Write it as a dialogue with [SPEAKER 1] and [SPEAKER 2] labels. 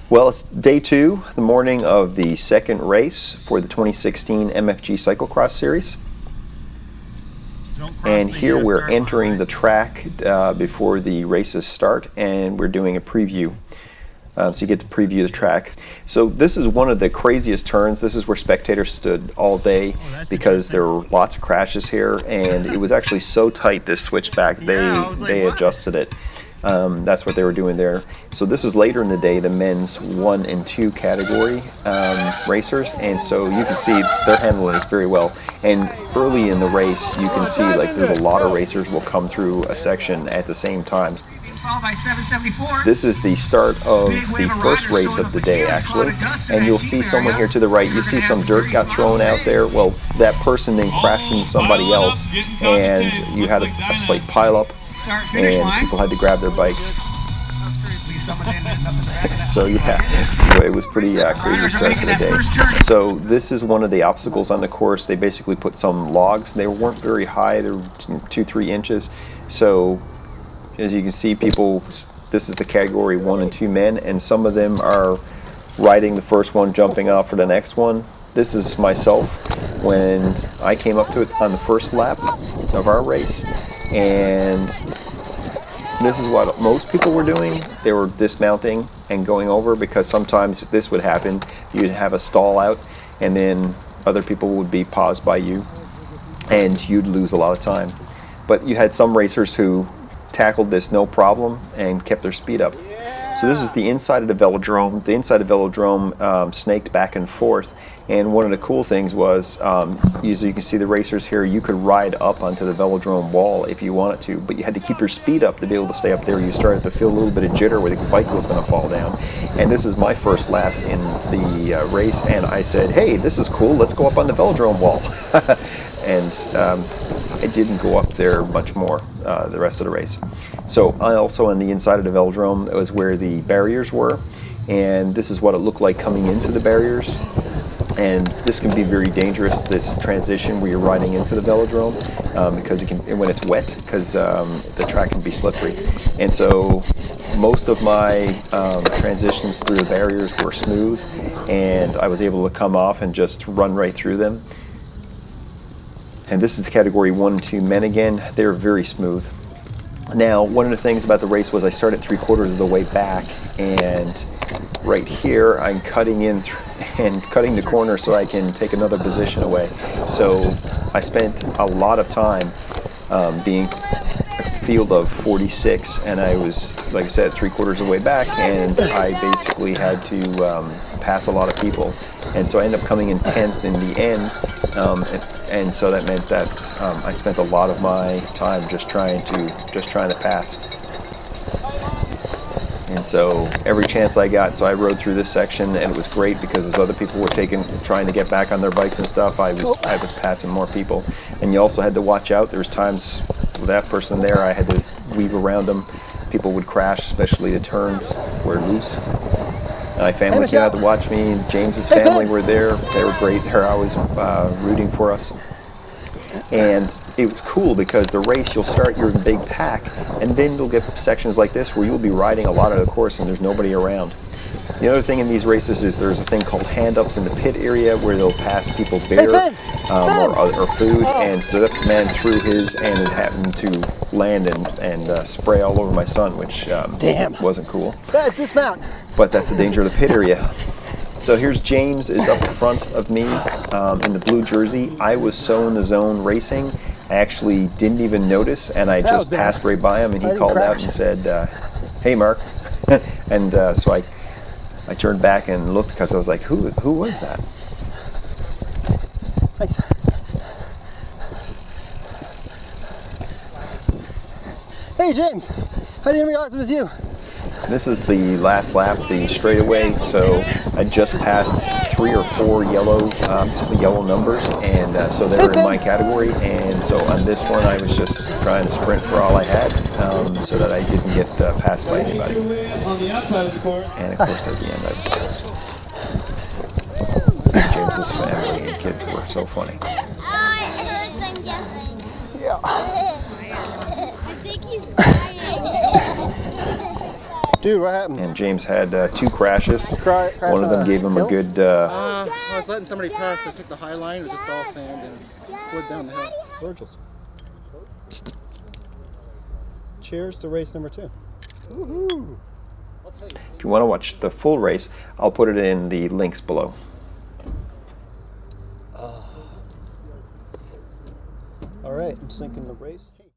[SPEAKER 1] Well, it's day 2, the morning of the second race for the 2016 MFG Cyclocross Series. And here we're entering the track before the races start, and we're doing a preview. So you get to preview the track. So this is one of the craziest turns. This is where spectators stood all day because there were lots of crashes here, and it was actually so tight, this switchback, they adjusted it. That's what they were doing there. So this is later in the day, the men's 1 and 2 category racers, and so you can see they're handling this very well. And early in the race, you can see like there's a lot of racers will come through a section at the same time. This is the start of the first race of the day, actually, and you'll see someone here to the right. You see some dirt got thrown out there. Well, that person then crashed into somebody else, and you had a slight pileup, and people had to grab their bikes. So yeah, it was pretty crazy start to the day. So this is one of the obstacles on the course. They basically put some logs. They weren't very high. They were 2-3 inches. So as you can see, people, this is the category 1 and 2 men, and some of them are riding the first one, jumping off for the next one. This is myself when I came up to it on the first lap of our race, and this is what most people were doing. They were dismounting and going over, because sometimes this would happen. You'd have a stall out, and then other people would be paused by you, and you'd lose a lot of time. But you had some racers who tackled this no problem and kept their speed up. So this is the inside of the velodrome. The inside of the velodrome snaked back and forth, and one of the cool things was, as you can see the racers here, you could ride up onto the velodrome wall if you wanted to, but you had to keep your speed up to be able to stay up there. You started to feel a little bit of jitter where the bike was going to fall down. And this is my first lap in the race, and I said, hey, this is cool, let's go up on the velodrome wall. And I didn't go up there much more the rest of the race. So also on the inside of the velodrome, it was where the barriers were, and this is what it looked like coming into the barriers. And this can be very dangerous, this transition where you're riding into the velodrome, because it can, when it's wet, because the track can be slippery. And so most of my transitions through the barriers were smooth, and I was able to come off and just run right through them. And this is the category 1 and 2 men again. They're very smooth. Now, one of the things about the race was I started 3/4 of the way back, and right here I'm cutting in and cutting the corner so I can take another position away. So I spent a lot of time being a field of 46, and I was, like I said, 3/4 of the way back, and I basically had to pass a lot of people. And so I ended up coming in 10th in the end, and so that meant that I spent a lot of my time just trying to pass. And so every chance I got, so I rode through this section, and it was great because as other people were trying to get back on their bikes and stuff, I was passing more people. And you also had to watch out. There was times with that person there, I had to weave around them. People would crash, especially the turns were loose. My family came out to watch me. James's family were there. They were great. They're always rooting for us. And it was cool because the race, you'll start your big pack, and then you'll get sections like this where you'll be riding a lot of the course and there's nobody around. The other thing in these races is there's a thing called hand-ups in the pit area where they'll pass people beer or food, and so that man threw his, and it happened to land and spray all over my son, which wasn't cool.
[SPEAKER 2] Dismount.
[SPEAKER 1] But that's the danger of the pit area. So here's James is up in front of me in the blue jersey. I was so in the zone racing, I actually didn't even notice, and I just passed right by him, and he called out and said, hey Mark. And so I turned back and looked because I was like, who was that?
[SPEAKER 2] Thanks. Hey James, I didn't realize it was you.
[SPEAKER 1] This is the last lap, the straightaway, so I just passed 3 or 4 yellow numbers, and so they were in my category, and so on this one I was just trying to sprint for all I had, so that I didn't get passed by anybody. And of course at the end I was toast. James's family and kids were so funny.
[SPEAKER 2] Yeah.
[SPEAKER 3] I think he's dying.
[SPEAKER 2] Dude, what happened?
[SPEAKER 1] And James had 2 crashes.
[SPEAKER 2] Crash
[SPEAKER 1] One of them
[SPEAKER 2] on a
[SPEAKER 1] gave him a
[SPEAKER 2] hill?
[SPEAKER 1] good.
[SPEAKER 3] I was letting somebody pass. I took the high line, it was just all sand, and slid down the hill.
[SPEAKER 2] Virgil's. Cheers to race number 2. Woohoo!
[SPEAKER 1] If you want to watch the full race, I'll put it in the links below.
[SPEAKER 2] All right, I'm syncing the race.